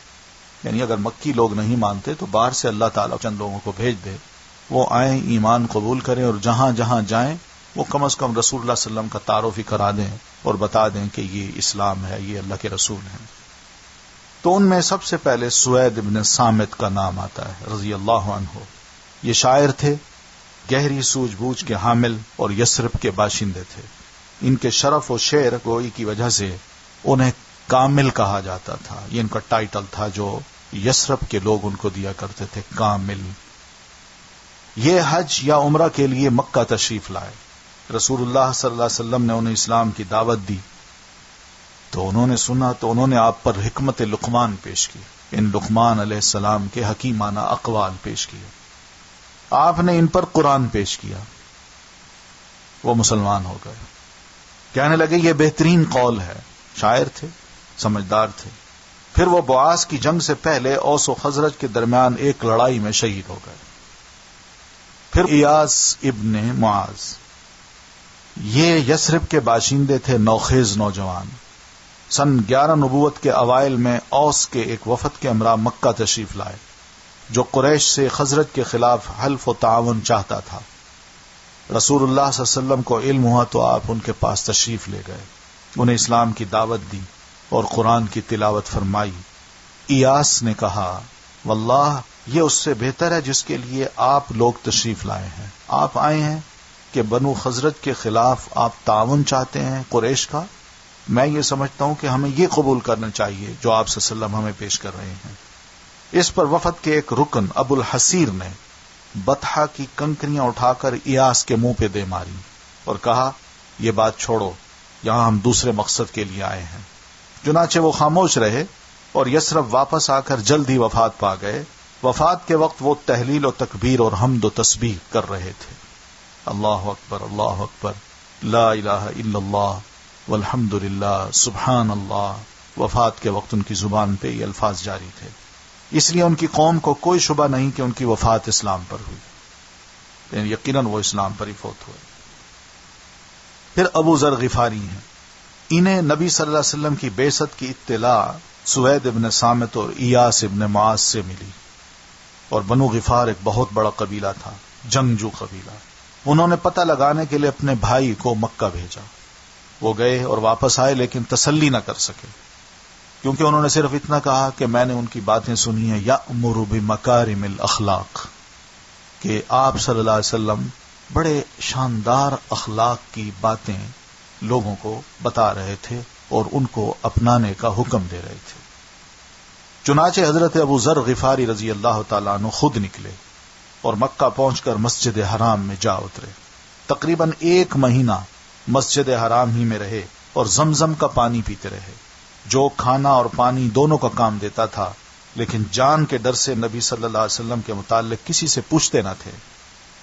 یعنی اگر مکی لوگ نہیں مانتے تو باہر سے اللہ تعالیٰ چند لوگوں کو بھیج دے، وہ آئیں، ایمان قبول کریں، اور جہاں جہاں جائیں وہ کم از کم رسول اللہ صلی اللہ علیہ وسلم کا تعارف ہی کرا دیں اور بتا دیں کہ یہ اسلام ہے، یہ اللہ کے رسول ہیں۔ تو ان میں سب سے پہلے سوید بن صامت کا نام آتا ہے رضی اللہ عنہ۔ یہ شاعر تھے، گہری سوجھ بوجھ کے حامل اور یثرب کے باشندے تھے۔ ان کے شرف و شعر گوئی کی وجہ سے انہیں کامل کہا جاتا تھا. یہ ان کا ٹائٹل تھا جو یثرب کے لوگ ان کو دیا کرتے تھے، کامل. یہ حج یا عمرہ کے لیے مکہ تشریف لائے. رسول اللہ صلی اللہ علیہ وسلم نے انہیں اسلام کی دعوت دی تو انہوں نے سنا تو انہوں نے آپ پر حکمت لقمان پیش کی. ان لقمان علیہ السلام کے حکیمانہ اقوال پیش کیے. آپ نے ان پر قرآن پیش کیا. وہ مسلمان ہو گئے. کہنے لگے یہ بہترین قول ہے. شاعر تھے، سمجھدار تھے. پھر وہ بعاث کی جنگ سے پہلے اوس و خزرج کے درمیان ایک لڑائی میں شہید ہو گئے. پھر ایاس ابن معاذ، یہ یثرب کے باشندے تھے، نوخیز نوجوان. سن 11 نبوت کے اوائل میں اوس کے ایک وفد کے ہمراہ مکہ تشریف لائے جو قریش سے خزرج کے خلاف حلف و تعاون چاہتا تھا. رسول اللہ صلی اللہ علیہ وسلم کو علم ہوا تو آپ ان کے پاس تشریف لے گئے، انہیں اسلام کی دعوت دی اور قرآن کی تلاوت فرمائی. ایاس نے کہا واللہ یہ اس سے بہتر ہے جس کے لیے آپ لوگ تشریف لائے ہیں. آپ آئے ہیں کہ بنو خزرج کے خلاف آپ تعاون چاہتے ہیں قریش کا. میں یہ سمجھتا ہوں کہ ہمیں یہ قبول کرنا چاہیے جو آپ صلی اللہ علیہ وسلم ہمیں پیش کر رہے ہیں. اس پر وفد کے ایک رکن ابو الحسیر نے بطحہ کی کنکریاں اٹھا کر ایاس کے منہ پہ دے ماری اور کہا یہ بات چھوڑو، یہاں ہم دوسرے مقصد کے لیے آئے ہیں. چنانچہ وہ خاموش رہے اور یثرب واپس آ کر جلد ہی وفات پا گئے. وفات کے وقت وہ تحلیل و تکبیر اور حمد و تسبیح کر رہے تھے. اللہ اکبر اللہ اکبر، لا الہ الا اللہ والحمد للہ سبحان اللہ. وفات کے وقت ان کی زبان پہ یہ الفاظ جاری تھے. اس لیے ان کی قوم کو کوئی شبہ نہیں کہ ان کی وفات اسلام پر ہوئی، یعنی یقیناً وہ اسلام پر ہی فوت ہوئے. پھر ابو ذر غفاری ہیں. انہیں نبی صلی اللہ علیہ وسلم کی بعثت کی اطلاع سوید ابن صامت اور ایاس ابن معاذ سے ملی. اور بنو غفار ایک بہت بڑا قبیلہ تھا، جنگجو قبیلہ. انہوں نے پتہ لگانے کے لیے اپنے بھائی کو مکہ بھیجا. وہ گئے اور واپس آئے لیکن تسلی نہ کر سکے، کیونکہ انہوں نے صرف اتنا کہا کہ میں نے ان کی باتیں سنی ہیں یأمر بمکارم الاخلاق، کہ آپ صلی اللہ علیہ وسلم بڑے شاندار اخلاق کی باتیں لوگوں کو بتا رہے تھے اور ان کو اپنانے کا حکم دے رہے تھے. چنانچہ حضرت ابو ذر غفاری رضی اللہ تعالیٰ عنہ خود نکلے اور مکہ پہنچ کر مسجد حرام میں جا اترے. تقریباً 1 مہینہ مسجد حرام ہی میں رہے اور زمزم کا پانی پیتے رہے جو کھانا اور پانی دونوں کا کام دیتا تھا، لیکن جان کے ڈر سے نبی صلی اللہ علیہ وسلم کے متعلق کسی سے پوچھتے نہ تھے.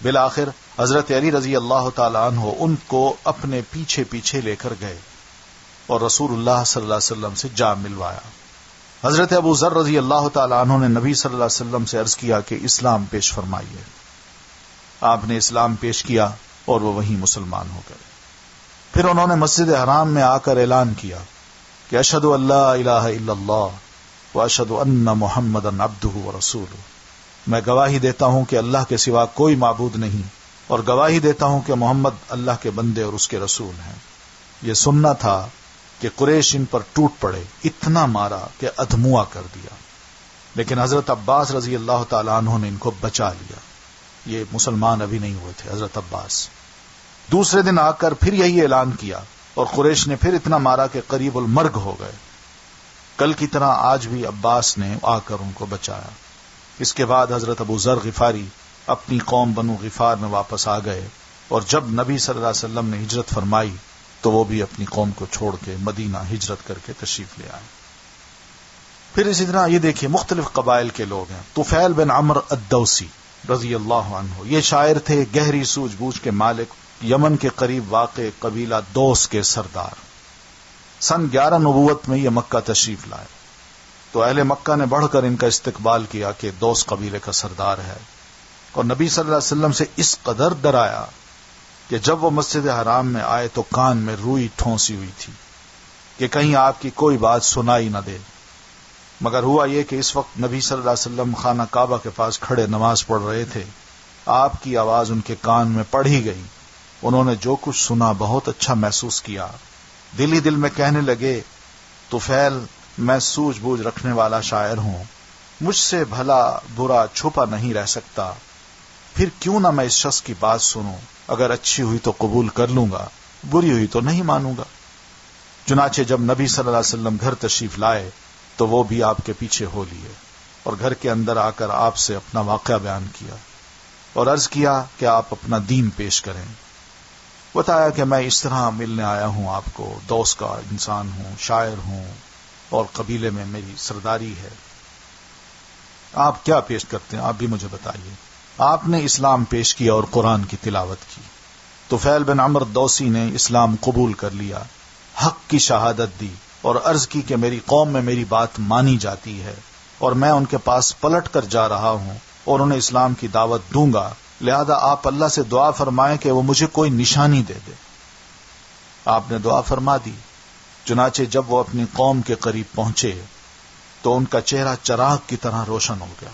بالآخر حضرت علی رضی اللہ تعالیٰ عنہ ان کو اپنے پیچھے پیچھے لے کر گئے اور رسول اللہ صلی اللہ علیہ وسلم سے جا ملوایا. حضرت ابو ذر رضی اللہ تعالیٰ عنہ نے نبی صلی اللہ علیہ وسلم سے عرض کیا کہ اسلام پیش فرمائیے. آپ نے اسلام پیش کیا اور وہ وہیں مسلمان ہو گئے. پھر انہوں نے مسجد حرام میں آ کر اعلان کیا کہ اشہد ان لا الہ الا اللہ واشہد ان محمدا عبدہ ورسولہ. میں گواہی دیتا ہوں کہ اللہ کے سوا کوئی معبود نہیں اور گواہی دیتا ہوں کہ محمد اللہ کے بندے اور اس کے رسول ہیں. یہ سننا تھا کہ قریش ان پر ٹوٹ پڑے، اتنا مارا کہ ادھموا کر دیا، لیکن حضرت عباس رضی اللہ تعالیٰ عنہ نے ان کو بچا لیا. یہ مسلمان ابھی نہیں ہوئے تھے حضرت عباس. دوسرے دن آ کر پھر یہی اعلان کیا اور قریش نے پھر اتنا مارا کہ قریب المرگ ہو گئے. کل کی طرح آج بھی عباس نے آ کر ان کو بچایا. اس کے بعد حضرت ابو ذر غفاری اپنی قوم بنو غفار میں واپس آ گئے اور جب نبی صلی اللہ علیہ وسلم نے ہجرت فرمائی تو وہ بھی اپنی قوم کو چھوڑ کے مدینہ ہجرت کر کے تشریف لے آئے. پھر اسی طرح یہ دیکھیے مختلف قبائل کے لوگ ہیں. طفیل بن عمرو الدوسی رضی اللہ عنہ، یہ شاعر تھے، گہری سوجھ بوجھ کے مالک، یمن کے قریب واقع قبیلہ دوس کے سردار. سن 11 نبوت میں یہ مکہ تشریف لائے تو اہل مکہ نے بڑھ کر ان کا استقبال کیا کہ دوس قبیلے کا سردار ہے، اور نبی صلی اللہ علیہ وسلم سے اس قدر ڈرایا کہ جب وہ مسجد حرام میں آئے تو کان میں روئی ٹھونسی ہوئی تھی کہ کہیں آپ کی کوئی بات سنائی نہ دے. مگر ہوا یہ کہ اس وقت نبی صلی اللہ علیہ وسلم خانہ کعبہ کے پاس کھڑے نماز پڑھ رہے تھے. آپ کی آواز ان کے کان میں پڑ ہی گئی. انہوں نے جو کچھ سنا بہت اچھا محسوس کیا. دل ہی دل میں کہنے لگے طفیل میں سوجھ بوجھ رکھنے والا شاعر ہوں، مجھ سے بھلا برا چھپا نہیں رہ سکتا، پھر کیوں نہ میں اس شخص کی بات سنوں، اگر اچھی ہوئی تو قبول کر لوں گا بری ہوئی تو نہیں مانوں گا۔ چنانچہ جب نبی صلی اللہ علیہ وسلم گھر تشریف لائے تو وہ بھی آپ کے پیچھے ہو لیے اور گھر کے اندر آ کر آپ سے اپنا واقعہ بیان کیا اور عرض کیا کہ آپ اپنا دین پیش کریں۔ بتایا کہ میں اس طرح ملنے آیا ہوں، آپ کو دوست کا انسان ہوں، شاعر ہوں اور قبیلے میں میری سرداری ہے۔ آپ کیا پیش کرتے ہیں آپ بھی مجھے بتائیے۔ آپ نے اسلام پیش کیا اور قرآن کی تلاوت کی۔ طفیل بن عمرو دوسی نے اسلام قبول کر لیا، حق کی شہادت دی اور عرض کی کہ میری قوم میں میری بات مانی جاتی ہے اور میں ان کے پاس پلٹ کر جا رہا ہوں اور انہیں اسلام کی دعوت دوں گا، لہذا آپ اللہ سے دعا فرمائیں کہ وہ مجھے کوئی نشانی دے دے۔ آپ نے دعا فرما دی۔ چنانچہ جب وہ اپنی قوم کے قریب پہنچے تو ان کا چہرہ چراغ کی طرح روشن ہو گیا۔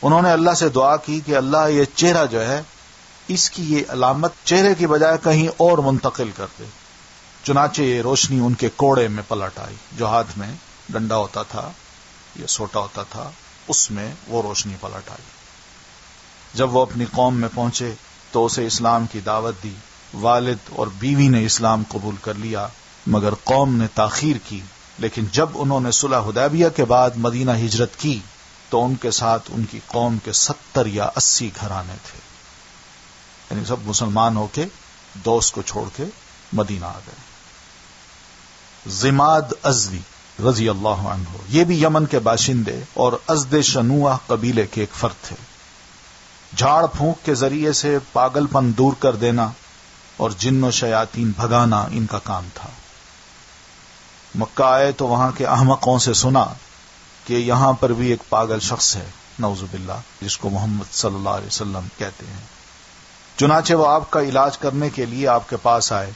انہوں نے اللہ سے دعا کی کہ اللہ یہ چہرہ جو ہے اس کی یہ علامت چہرے کی بجائے کہیں اور منتقل کر دے۔ چنانچہ یہ روشنی ان کے کوڑے میں پلٹ آئی، جو ہاتھ میں ڈنڈا ہوتا تھا یا سوٹا ہوتا تھا، اس میں وہ روشنی پلٹ آئی۔ جب وہ اپنی قوم میں پہنچے تو اسے اسلام کی دعوت دی۔ والد اور بیوی نے اسلام قبول کر لیا مگر قوم نے تاخیر کی، لیکن جب انہوں نے صلح حدیبیہ کے بعد مدینہ ہجرت کی تو ان کے ساتھ ان کی قوم کے 70 یا 80 گھرانے تھے، یعنی سب مسلمان ہو کے دوست کو چھوڑ کے مدینہ آ گئے۔ ضماد ازدی رضی اللہ عنہ، یہ بھی یمن کے باشندے اور ازد شنوع قبیلے کے ایک فرد تھے۔ جھاڑ پھونک کے ذریعے سے پاگل پن دور کر دینا اور جن و شیاطین بھگانا ان کا کام تھا۔ مکہ آئے تو وہاں کے احمقوں سے سنا کہ یہاں پر بھی ایک پاگل شخص ہے، نعوذ باللہ، جس کو محمد صلی اللہ علیہ وسلم کہتے ہیں۔ چنانچہ وہ آپ کا علاج کرنے کے لیے آپ کے پاس آئے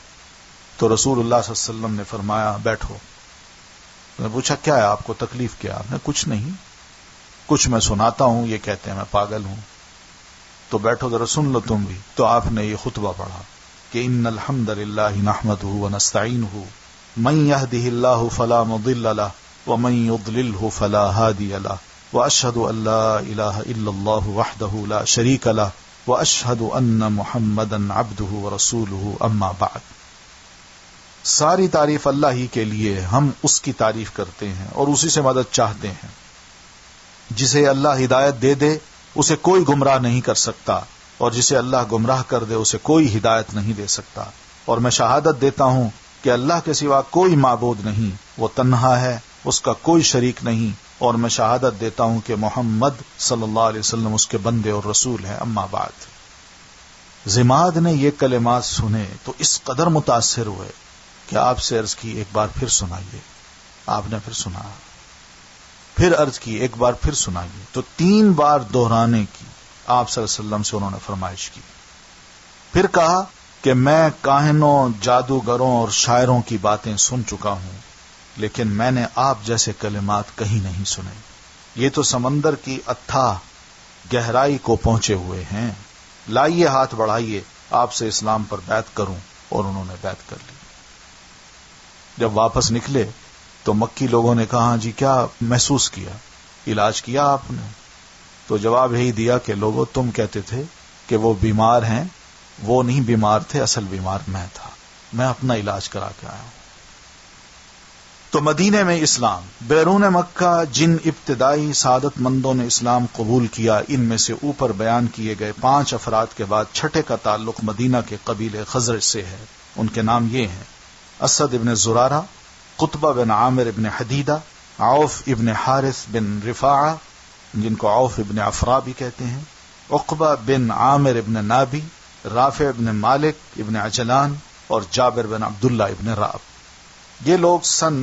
تو رسول اللہ صلی اللہ علیہ وسلم نے فرمایا بیٹھو۔ میں نے پوچھا کیا ہے آپ کو تکلیف کیا؟ آپ نے کچھ نہیں، کچھ میں سناتا ہوں، یہ کہتے ہیں میں پاگل ہوں۔ تو بیٹھو ذرا سن لو تم بھی۔ تو آپ نے یہ خطبہ پڑھا کہ ان الحمد للہ نحمدہ ونستعینہ من یہدہ اللہ فلا مضل لہ ومن یضللہ فلا ہادی لہ واشہد ان لا الہ الا اللہ وحدہ لا شریک لہ واشہد ان محمدا عبدہ ورسولہ اما بعد۔ ساری تعریف اللہ ہی کے لیے، ہم اس کی تعریف کرتے ہیں اور اسی سے مدد چاہتے ہیں۔ جسے اللہ ہدایت دے دے اسے کوئی گمراہ نہیں کر سکتا اور جسے اللہ گمراہ کر دے اسے کوئی ہدایت نہیں دے سکتا، اور میں شہادت دیتا ہوں کہ اللہ کے سوا کوئی معبود نہیں، وہ تنہا ہے، اس کا کوئی شریک نہیں، اور میں شہادت دیتا ہوں کہ محمد صلی اللہ علیہ وسلم اس کے بندے اور رسول ہیں، اما بعد۔ ضماد نے یہ کلمات سنے تو اس قدر متاثر ہوئے کہ آپ سے عرض کی ایک بار پھر سنائیے۔ آپ نے پھر سنا، پھر عرض کی ایک بار پھر سنائیے، تو 3 بار دہرانے کی آپ صلی اللہ علیہ وسلم سے انہوں نے فرمائش کی۔ پھر کہا کہ میں کاہنوں، جادوگروں اور شاعروں کی باتیں سن چکا ہوں، لیکن میں نے آپ جیسے کلمات کہیں نہیں سنے۔ یہ تو سمندر کی اتھاہ گہرائی کو پہنچے ہوئے ہیں، لائیے ہاتھ بڑھائیے، آپ سے اسلام پر بیعت کروں، اور انہوں نے بیعت کر لی۔ جب واپس نکلے تو مکی لوگوں نے کہا جی کیا محسوس کیا، علاج کیا آپ نے؟ تو جواب یہی دیا کہ لوگوں تم کہتے تھے کہ وہ بیمار ہیں، وہ نہیں بیمار تھے، اصل بیمار میں تھا، میں اپنا علاج کرا کے آیا ہوں۔ تو مدینے میں اسلام، بیرون مکہ جن ابتدائی سعادت مندوں نے اسلام قبول کیا، ان میں سے اوپر بیان کیے گئے 5 افراد کے بعد چھٹے کا تعلق مدینہ کے قبیلے خزرج سے ہے۔ ان کے نام یہ ہیں: اسد ابن زرارہ، قطبہ بن عامر ابن حدیدہ، عوف ابن حارث بن رفاعہ جن کو عوف ابن افرا بھی کہتے ہیں، عقبہ بن عامر ابن نابی، رافع ابن مالک ابن عجلان اور جابر بن عبداللہ ابن راب۔ یہ لوگ سن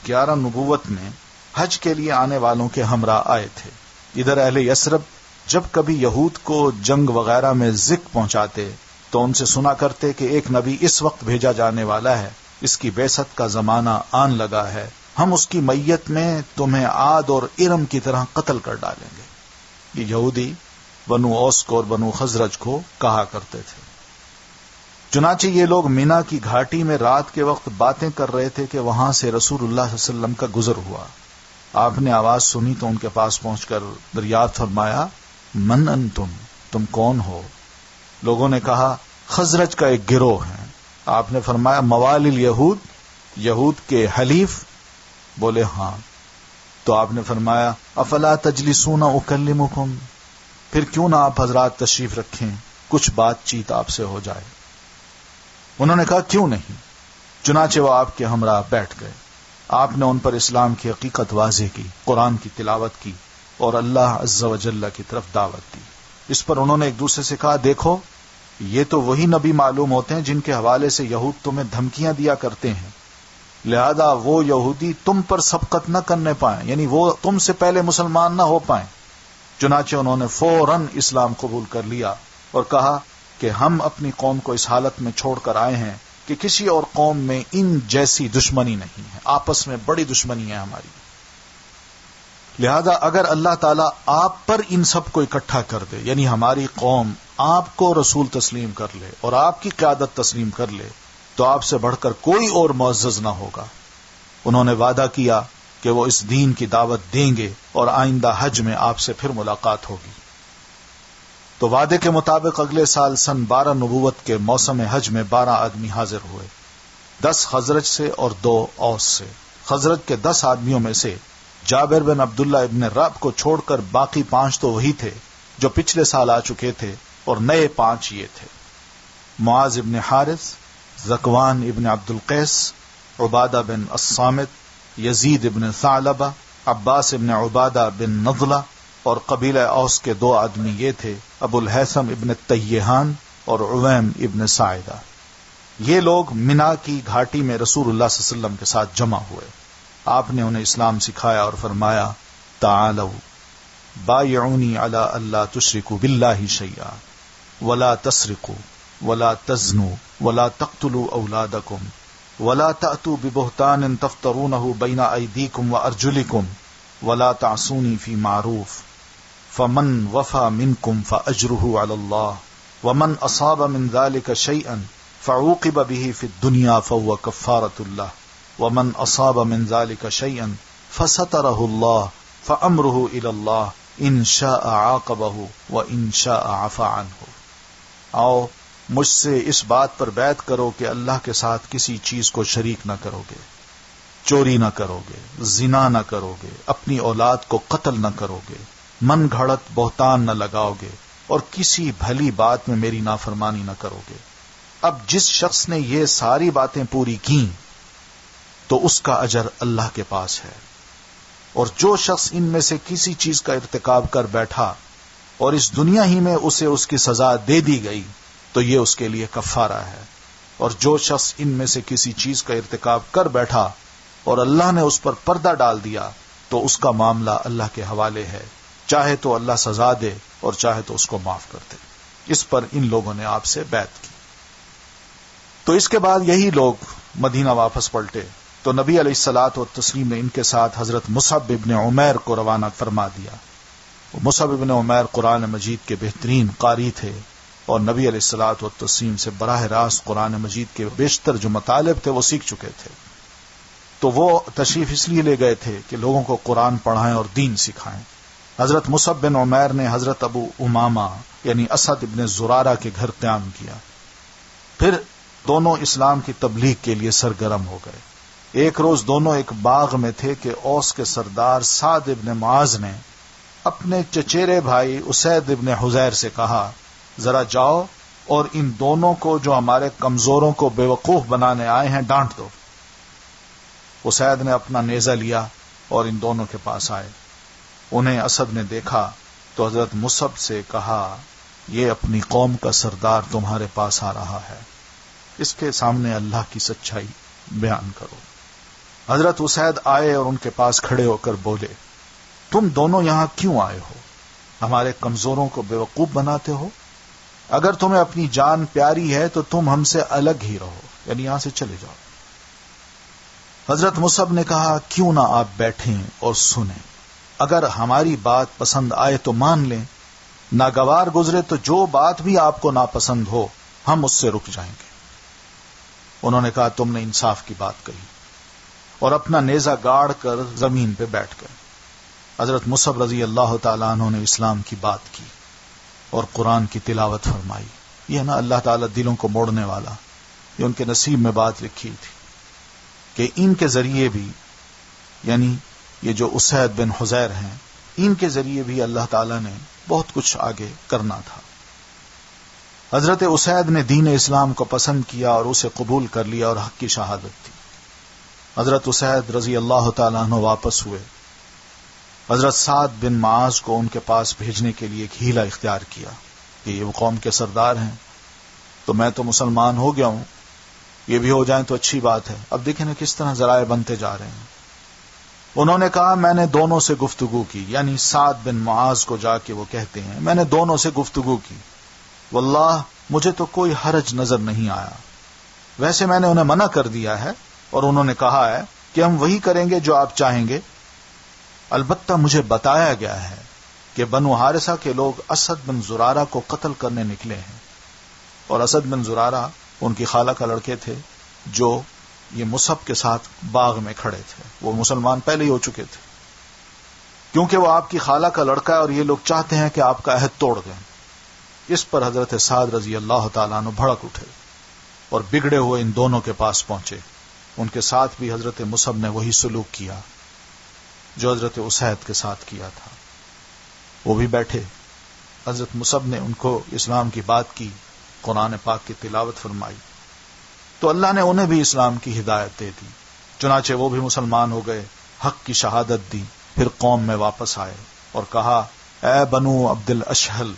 11 نبوت میں حج کے لیے آنے والوں کے ہمراہ آئے تھے۔ ادھر اہل یثرب جب کبھی یہود کو جنگ وغیرہ میں ذکر پہنچاتے تو ان سے سنا کرتے کہ ایک نبی اس وقت بھیجا جانے والا ہے، اس کی بعثت کا زمانہ آن لگا ہے، ہم اس کی میت میں تمہیں عاد اور ارم کی طرح قتل کر ڈالیں گے۔ یہ یہودی بنو اوس کو اور بنو خزرج کو کہا کرتے تھے۔ چنانچہ یہ لوگ مینا کی گھاٹی میں رات کے وقت باتیں کر رہے تھے کہ وہاں سے رسول اللہ صلی اللہ علیہ وسلم کا گزر ہوا۔ آپ نے آواز سنی تو ان کے پاس پہنچ کر دریافت فرمایا، من انتم، تم کون ہو؟ لوگوں نے کہا خزرج کا ایک گروہ ہے، آپ نے فرمایا موالی الیہود، یہود کے حلیف؟ بولے ہاں۔ تو آپ نے فرمایا افلا تجلسون اکلمکم، پھر کیوں نہ آپ حضرات تشریف رکھیں، کچھ بات چیت آپ سے ہو جائے۔ انہوں نے کہا کیوں نہیں۔ چنانچہ وہ آپ کے ہمراہ بیٹھ گئے۔ آپ نے ان پر اسلام کی حقیقت واضح کی، قرآن کی تلاوت کی اور اللہ عز و جل کی طرف دعوت دی۔ اس پر انہوں نے ایک دوسرے سے کہا دیکھو یہ تو وہی نبی معلوم ہوتے ہیں جن کے حوالے سے یہود تمہیں دھمکیاں دیا کرتے ہیں، لہذا وہ یہودی تم پر سبقت نہ کرنے پائیں، یعنی وہ تم سے پہلے مسلمان نہ ہو پائیں۔ چنانچہ انہوں نے فوراً اسلام قبول کر لیا اور کہا کہ ہم اپنی قوم کو اس حالت میں چھوڑ کر آئے ہیں کہ کسی اور قوم میں ان جیسی دشمنی نہیں ہے، آپس میں بڑی دشمنی ہے ہماری، لہذا اگر اللہ تعالیٰ آپ پر ان سب کو اکٹھا کر دے، یعنی ہماری قوم آپ کو رسول تسلیم کر لے اور آپ کی قیادت تسلیم کر لے، تو آپ سے بڑھ کر کوئی اور معزز نہ ہوگا۔ انہوں نے وعدہ کیا کہ وہ اس دین کی دعوت دیں گے اور آئندہ حج میں آپ سے پھر ملاقات ہوگی۔ تو وعدے کے مطابق اگلے سال سن 12 نبوت کے موسم حج میں 12 آدمی حاضر ہوئے، 10 خزرج سے اور 2 اوس سے۔ خزرج کے 10 آدمیوں میں سے جابر بن عبداللہ ابن رب کو چھوڑ کر باقی 5 تو وہی تھے جو پچھلے سال آ چکے تھے، اور نئے 5 یہ تھے: معاذ ابن حارث، ذکوان ابن عبد القیس، عبادہ بن الصامت، یزید ابن ثعلبہ، عباس ابن عبادہ بن نضلہ، اور قبیلہ اوس کے 2 آدمی یہ تھے: ابو الحیثم ابن تیہان اور عویم ابن ساعدہ۔ یہ لوگ منا کی گھاٹی میں رسول اللہ صلی اللہ علیہ وسلم کے ساتھ جمع ہوئے۔ آپ نے انہیں اسلام سکھایا اور فرمایا تعالوا بایعونی علی اللہ تشرکوا باللہ شیئا ولا تسرقوا ولا تزنوا ولا تقتلوا اولادکم ولا تأتوا ببہتان تفترونہ بین ایدیکم وارجلکم ولا تعصونی فی معروف فمن وفى منكم فأجره على الله ومن أصاب من ذلك شيئا فعوقب به في الدنيا فهو كفارة له ومن أصاب من ذلك شيئا فستره الله فأمره إلى الله إن شاء عاقبه وإن شاء عفا عنه۔ آؤ مجھ سے اس بات پر بیعت کرو کہ اللہ کے ساتھ کسی چیز کو شریک نہ کرو گے، چوری نہ کرو گے، زنا نہ کرو گے، اپنی اولاد کو قتل نہ کرو گے، من گھڑت بہتان نہ لگاؤ گے، اور کسی بھلی بات میں میری نافرمانی نہ کرو گے۔ اب جس شخص نے یہ ساری باتیں پوری کی تو اس کا اجر اللہ کے پاس ہے، اور جو شخص ان میں سے کسی چیز کا ارتکاب کر بیٹھا اور اس دنیا ہی میں اسے اس کی سزا دے دی گئی تو یہ اس کے لیے کفارہ ہے، اور جو شخص ان میں سے کسی چیز کا ارتکاب کر بیٹھا اور اللہ نے اس پر پردہ ڈال دیا تو اس کا معاملہ اللہ کے حوالے ہے، چاہے تو اللہ سزا دے اور چاہے تو اس کو معاف کر دے۔ اس پر ان لوگوں نے آپ سے بیعت کی۔ تو اس کے بعد یہی لوگ مدینہ واپس پلٹے تو نبی علیہ الصلاۃ والتسلیم نے ان کے ساتھ حضرت مصعب ابن عمیر کو روانہ فرما دیا۔ مصعب ابن عمیر قرآن مجید کے بہترین قاری تھے اور نبی علیہ الصلاۃ والتسلیم سے براہ راست قرآن مجید کے بیشتر جو مطالب تھے وہ سیکھ چکے تھے، تو وہ تشریف اس لیے لے گئے تھے کہ لوگوں کو قرآن پڑھائیں اور دین سکھائیں۔ حضرت مصعب بن عمیر نے حضرت ابو امامہ یعنی اسد ابن زرارہ کے گھر قیام کیا، پھر دونوں اسلام کی تبلیغ کے لیے سرگرم ہو گئے۔ ایک روز دونوں ایک باغ میں تھے کہ اوس کے سردار سعد ابن معاذ نے اپنے چچیرے بھائی اسید ابن حذیر سے کہا ذرا جاؤ اور ان دونوں کو جو ہمارے کمزوروں کو بے وقوف بنانے آئے ہیں ڈانٹ دو۔ اسید نے اپنا نیزہ لیا اور ان دونوں کے پاس آئے۔ انہیں اسد نے دیکھا تو حضرت مصعب سے کہا یہ اپنی قوم کا سردار تمہارے پاس آ رہا ہے، اس کے سامنے اللہ کی سچائی بیان کرو۔ حضرت اسید آئے اور ان کے پاس کھڑے ہو کر بولے تم دونوں یہاں کیوں آئے ہو؟ ہمارے کمزوروں کو بے وقوف بناتے ہو؟ اگر تمہیں اپنی جان پیاری ہے تو تم ہم سے الگ ہی رہو، یعنی یہاں سے چلے جاؤ۔ حضرت مصعب نے کہا کیوں نہ آپ بیٹھیں اور سنیں، اگر ہماری بات پسند آئے تو مان لیں، ناگوار گزرے تو جو بات بھی آپ کو ناپسند ہو ہم اس سے رک جائیں گے۔ انہوں نے کہا تم نے انصاف کی بات کہی، اور اپنا نیزہ گاڑ کر زمین پہ بیٹھ گئے۔ حضرت مصعب رضی اللہ تعالیٰ عنہ نے اسلام کی بات کی اور قرآن کی تلاوت فرمائی۔ یہ نا اللہ تعالیٰ دلوں کو موڑنے والا، یہ ان کے نصیب میں بات لکھی تھی کہ ان کے ذریعے بھی، یعنی یہ جو اسید بن حضیر ہیں، ان کے ذریعے بھی اللہ تعالیٰ نے بہت کچھ آگے کرنا تھا۔ حضرت اسید نے دین اسلام کو پسند کیا اور اسے قبول کر لیا اور حق کی شہادت دی۔ حضرت اسید رضی اللہ تعالیٰ عنہ واپس ہوئے۔ حضرت سعد بن معاذ کو ان کے پاس بھیجنے کے لیے ایک حیلہ اختیار کیا کہ یہ وہ قوم کے سردار ہیں، تو میں تو مسلمان ہو گیا ہوں، یہ بھی ہو جائیں تو اچھی بات ہے۔ اب دیکھیں نا کس طرح ذرائع بنتے جا رہے ہیں۔ انہوں نے کہا میں نے دونوں سے گفتگو کی، یعنی سعد بن معاذ کو جا کے وہ کہتے ہیں میں نے دونوں سے گفتگو کی، واللہ مجھے تو کوئی حرج نظر نہیں آیا۔ ویسے میں نے انہیں منع کر دیا ہے اور انہوں نے کہا ہے کہ ہم وہی کریں گے جو آپ چاہیں گے۔ البتہ مجھے بتایا گیا ہے کہ بنو حارثہ کے لوگ اسد بن زرارہ کو قتل کرنے نکلے ہیں، اور اسد بن زرارہ ان کی خالہ کا لڑکے تھے جو یہ مصعب کے ساتھ باغ میں کھڑے تھے، وہ مسلمان پہلے ہی ہو چکے تھے، کیونکہ وہ آپ کی خالہ کا لڑکا ہے اور یہ لوگ چاہتے ہیں کہ آپ کا عہد توڑ دیں۔ اس پر حضرت سعد رضی اللہ تعالیٰ عنہ بھڑک اٹھے اور بگڑے ہوئے ان دونوں کے پاس پہنچے۔ ان کے ساتھ بھی حضرت مصعب نے وہی سلوک کیا جو حضرت اسید کے ساتھ کیا تھا۔ وہ بھی بیٹھے، حضرت مصعب نے ان کو اسلام کی بات کی، قرآن پاک کی تلاوت فرمائی، تو اللہ نے انہیں بھی اسلام کی ہدایت دے دی، چنانچہ وہ بھی مسلمان ہو گئے، حق کی شہادت دی۔ پھر قوم میں واپس آئے اور کہا اے بنو عبد الاشہل،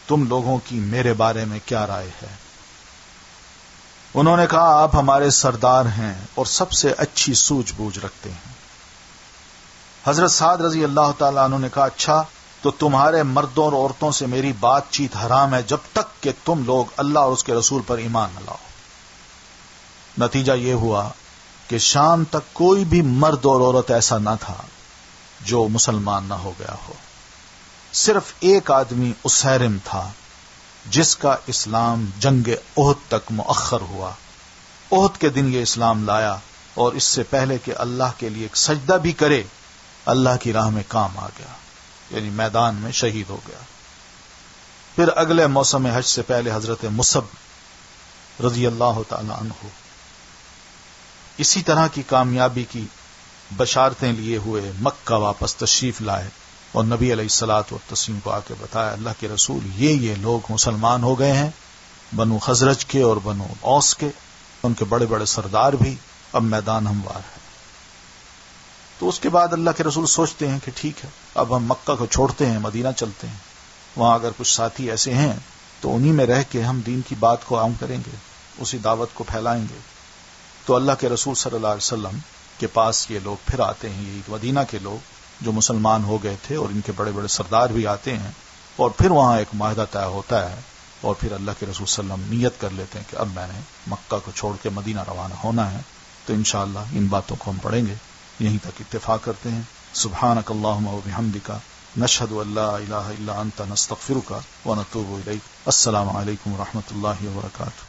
تم لوگوں کی میرے بارے میں کیا رائے ہے؟ انہوں نے کہا آپ ہمارے سردار ہیں اور سب سے اچھی سوجھ بوجھ رکھتے ہیں۔ حضرت سعد رضی اللہ تعالیٰ عنہ نے کہا اچھا تو تمہارے مردوں اور عورتوں سے میری بات چیت حرام ہے جب تک کہ تم لوگ اللہ اور اس کے رسول پر ایمان نہ لاؤ۔ نتیجہ یہ ہوا کہ شام تک کوئی بھی مرد اور عورت ایسا نہ تھا جو مسلمان نہ ہو گیا ہو۔ صرف ایک آدمی اسیرم تھا جس کا اسلام جنگ احد تک مؤخر ہوا۔ احد کے دن یہ اسلام لایا اور اس سے پہلے کہ اللہ کے لیے ایک سجدہ بھی کرے اللہ کی راہ میں کام آ گیا، یعنی میدان میں شہید ہو گیا۔ پھر اگلے موسم حج سے پہلے حضرت مصعب رضی اللہ تعالی عنہ اسی طرح کی کامیابی کی بشارتیں لیے ہوئے مکہ واپس تشریف لائے اور نبی علیہ الصلاۃ والتسلیم کو آ کے بتایا اللہ کے رسول یہ لوگ مسلمان ہو گئے ہیں، بنو خزرج کے اور بنو اوس کے، ان کے بڑے بڑے سردار بھی، اب میدان ہموار ہے۔ تو اس کے بعد اللہ کے رسول سوچتے ہیں کہ ٹھیک ہے اب ہم مکہ کو چھوڑتے ہیں، مدینہ چلتے ہیں، وہاں اگر کچھ ساتھی ایسے ہیں تو انہی میں رہ کے ہم دین کی بات کو عام کریں گے، اسی دعوت کو پھیلائیں گے۔ تو اللہ کے رسول صلی اللہ علیہ وسلم کے پاس یہ لوگ پھر آتے ہیں، یہ مدینہ کے لوگ جو مسلمان ہو گئے تھے اور ان کے بڑے بڑے سردار بھی آتے ہیں، اور پھر وہاں ایک معاہدہ طے ہوتا ہے، اور پھر اللہ کے رسول صلی اللہ علیہ وسلم نیت کر لیتے ہیں کہ اب میں نے مکہ کو چھوڑ کے مدینہ روانہ ہونا ہے۔ تو انشاءاللہ ان باتوں کو ہم پڑھیں گے، یہیں تک اتفاق کرتے ہیں۔ سبحانک اللہم و بحمدک، نشہد ان لا الہ الا انت، نستغفرک و نتوب الیک۔ السلام علیکم و رحمۃ اللہ وبرکاتہ۔